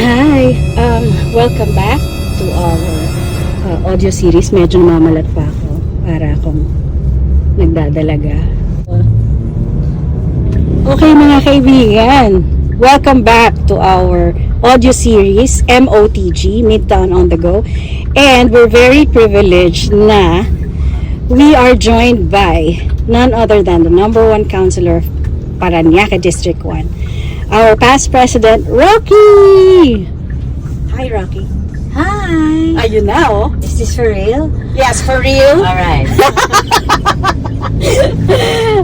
Hi! Welcome back to our audio series. Medyo namamalat pa ako para akong nagdadalaga. Okay mga kaibigan, welcome back to our audio series MOTG, Midtown on the Go. And we're very privileged na we are joined by none other than the #1 councilor of Parañaque District 1, our past president, Rocky! Hi, Rocky. Hi! Ayun na, oh. Is this for real? Yes, for real. Alright.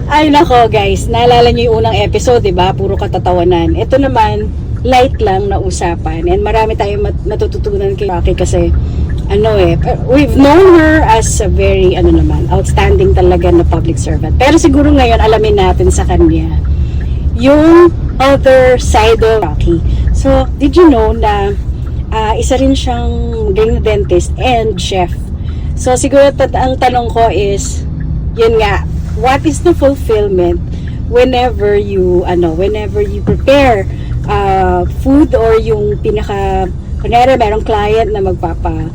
Ay, nako, guys. Naalala niyo yung unang episode, diba? Puro katatawanan. Ito naman, light lang na usapan. And marami tayong matututunan kay Rocky kasi, we've known her as a very, outstanding talaga na public servant. Pero siguro ngayon, alamin natin sa kanya yung other side of Rocky. So, did you know na isa rin siyang galing dentist and chef? So, siguro ang tanong ko is, yun nga, what is the fulfillment whenever you prepare food or yung kunyari merong client na magpapa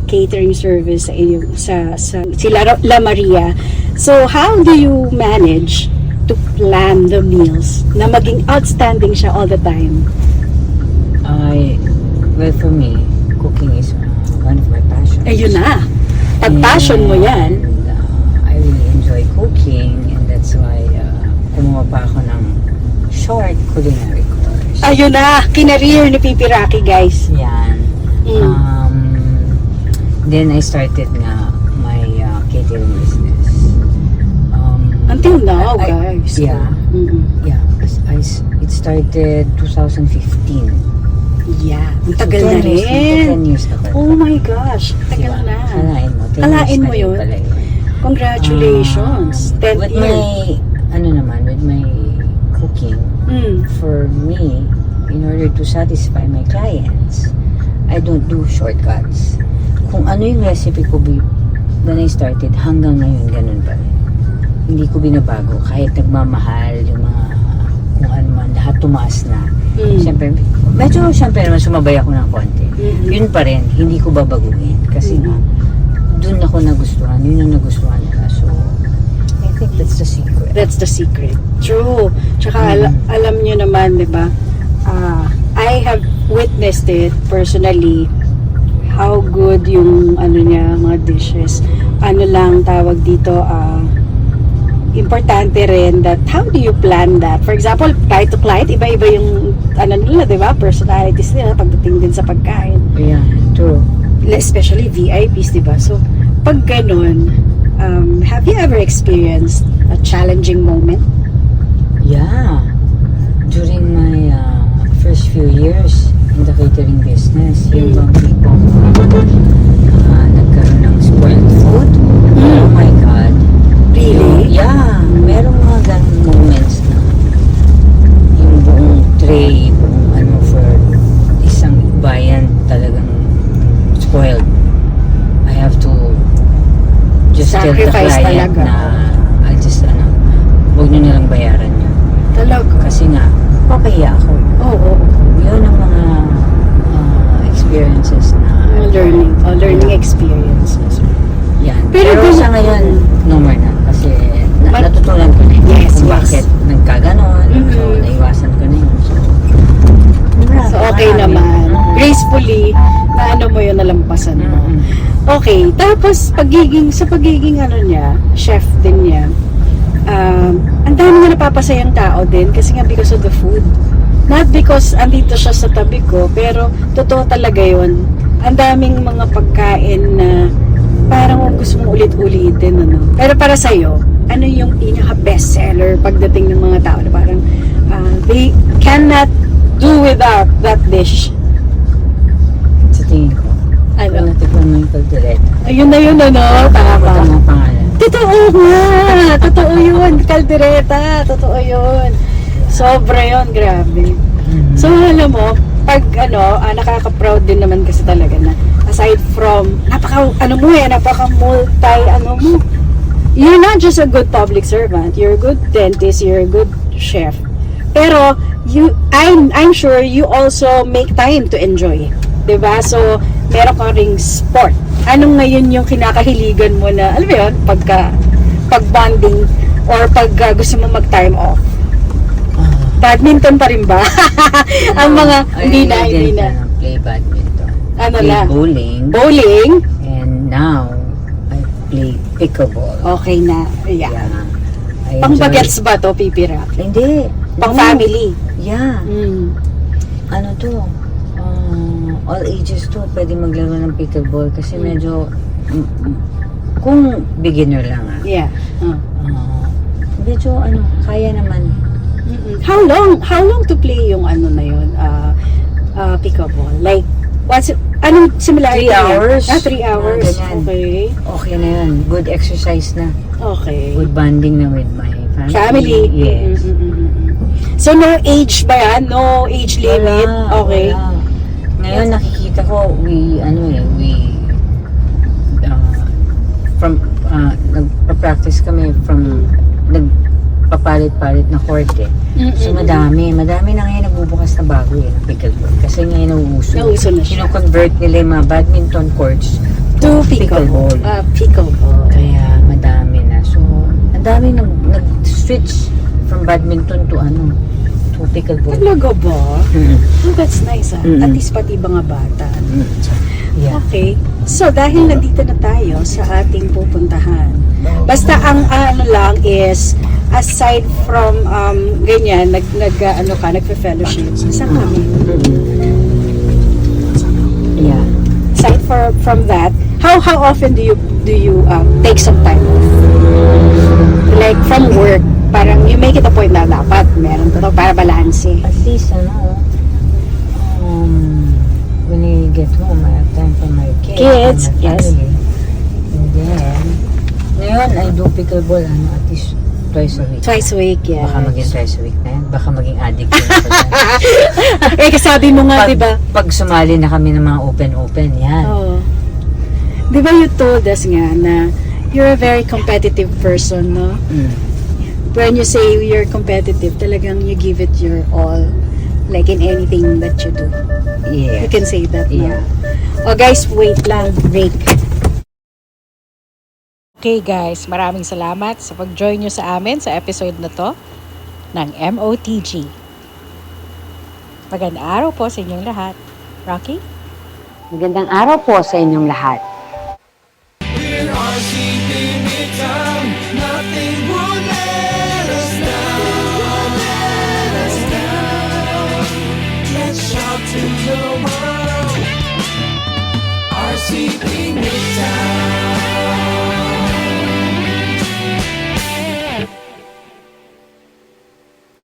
catering service sa sila La Maria. So, how do you manage to plan the meals na maging outstanding siya all the time? Well, for me, cooking is one of my passions. Ayun na. Pag-passion mo yan. I really enjoy cooking, and that's why kumuha pa ako ng short culinary course. Ayun na. Kinareer ni Pipi Rocky, guys. Yan. Then I started nga my catering business. Until now, guys. Yeah. Yeah. It started 2015. Yeah. Ang tagal na rin. 10 years na pala. Oh my gosh. Tagal na. Kalain Kalain mo mo. 10 years na rin yun? pala yun. Congratulations. 10 with years. with my cooking, for me, in order to satisfy my clients, I don't do shortcuts. Kung ano yung recipe ko when I started, hanggang ngayon, ganun pa rin. Hindi ko binabago. Kahit nagmamahal, yung mga kung ano man, lahat tumaas na. Siyempre naman sumabay ako ng konti. Yun pa rin, hindi ko babaguhin. Kasi nga, dun ako nagustuhan. Yun ang nagustuhan nila. So, I think that's the secret. That's the secret. True. Tsaka alam nyo naman, di ba? I have witnessed it personally, how good yung mga dishes. Tawag dito, importante rin that how do you plan that? For example, client to client, iba-iba yung nila, di ba? Personalities nila pagdating din sa pagkain. Yeah, true. Especially VIPs, di ba? So, pag ganun, have you ever experienced a challenging moment? Yeah. During my first few years in the catering business, yung bang tipong nagkaroon ng spoiled food. Oh my God. Really? Yeah. Merong mga ganong moments na yung buong tray, buong for isang bayan talagang spoiled. I have to just tell the Sacrifice client talaga. na I'll just huwag nyo nalang bayaran yun. Talaga? Kasi nga, papahiya ako. Oo. Yun ang mga experiences na Learning experiences. yan. Pero Pero sa ngayon, no more na. Kasi natutunan ko na yun. Yes, kung yes. bakit nagkaganon. So, naiwasan ko na yun. So, okay naman. Gracefully, na mo yun, nalampasan mo. Okay, tapos sa pagiging niya, chef din niya, ang dami na napapasayang tao din kasi nga because of the food. Not because andito siya sa tabi ko, pero totoo talaga yun. Ang daming mga pagkain na parang gusto mong ulit-ulitin, Pero para sa'yo, ano yung pinaka-best seller pagdating ng mga tao na parang they cannot do without that dish? Sa tingin ko, natikman mo yung kaldereta. Ayun na yun, Tama. Tama pangalan. Totoo nga! Totoo yun! Kaldereta! Totoo yun! Sobra yun, grabe. So, alam mo, pag nakaka-proud din naman kasi talaga na aside from, napaka-multi, you're not just a good public servant, you're a good dentist, you're a good chef. Pero, I'm sure you also make time to enjoy. 'Di ba? So, meron ka ring sport. Anong ngayon yung kinakahiligan mo na, alam mo yun, pag-bonding or pag gusto mo mag-time off? Badminton pa rin ba? Ang mga, hindi na. Play badminton. Ano Play lang? bowling. And now, I play pickleball. Okay na. Yeah. I Pang enjoy- bagets ba to, pipira? Hindi. Pang No. family? Yeah. Mm. Ano to? All ages to pwede maglaro ng pickleball kasi medyo kung beginner lang Yeah. medyo kaya naman. Mm-mm. How long to play yung ano na yun, pickleball? Like, anong similarity? 3 hours. 3 hours. Ganyan. Okay. Okay na yun. Good exercise na. Okay. Good bonding na with my family. Family. Yes. So, no age ba yan? No age limit? Wala, Okay. wala. Ngayon nakikita ko nagpa-practice kami from nagpapalit-palit na court eh. So madami na ngayon nagbubukas na bago ng pickleball kasi ngayon nauuso. Nauso na siya. Kino-convert nila yung mga badminton courts To pickleball. Pickleball. Kaya madami na. So, ang dami nag-switch from badminton to pickleball. Talaga ba? Oh, that's nice Mm-mm. At least pati mga bata. Yeah. Okay. So, dahil nandito na tayo sa ating pupuntahan, basta ang ano lang is, aside from ganyan, nagfe-fellowship, saan kami? Yeah. Aside from that, how often do you take some time off? Like from work, parang you make it a point na dapat meron to para balanse. At least, when I get home, I have time for my kids, Kids, and my yes. family. And then, ngayon, I do pickleball, at least twice a week. Twice a week, yeah. Baka maging twice a week na yan. Baka maging addict na ako dyan. Eh, kasabi mo nga, di ba? Pag sumali na kami ng mga open, yan. Oh. Di ba you told us nga na you're a very competitive person, no? Mm. When you say you're competitive, talagang you give it your all. Like in anything that you do. You Yes. can say that, no? Yeah. Oh, guys, wait lang. Break. Okay, guys. Maraming salamat sa pag-join nyo sa amin sa episode na to ng MOTG. Magandang araw po sa inyong lahat. Rocky? Magandang araw po sa inyong lahat.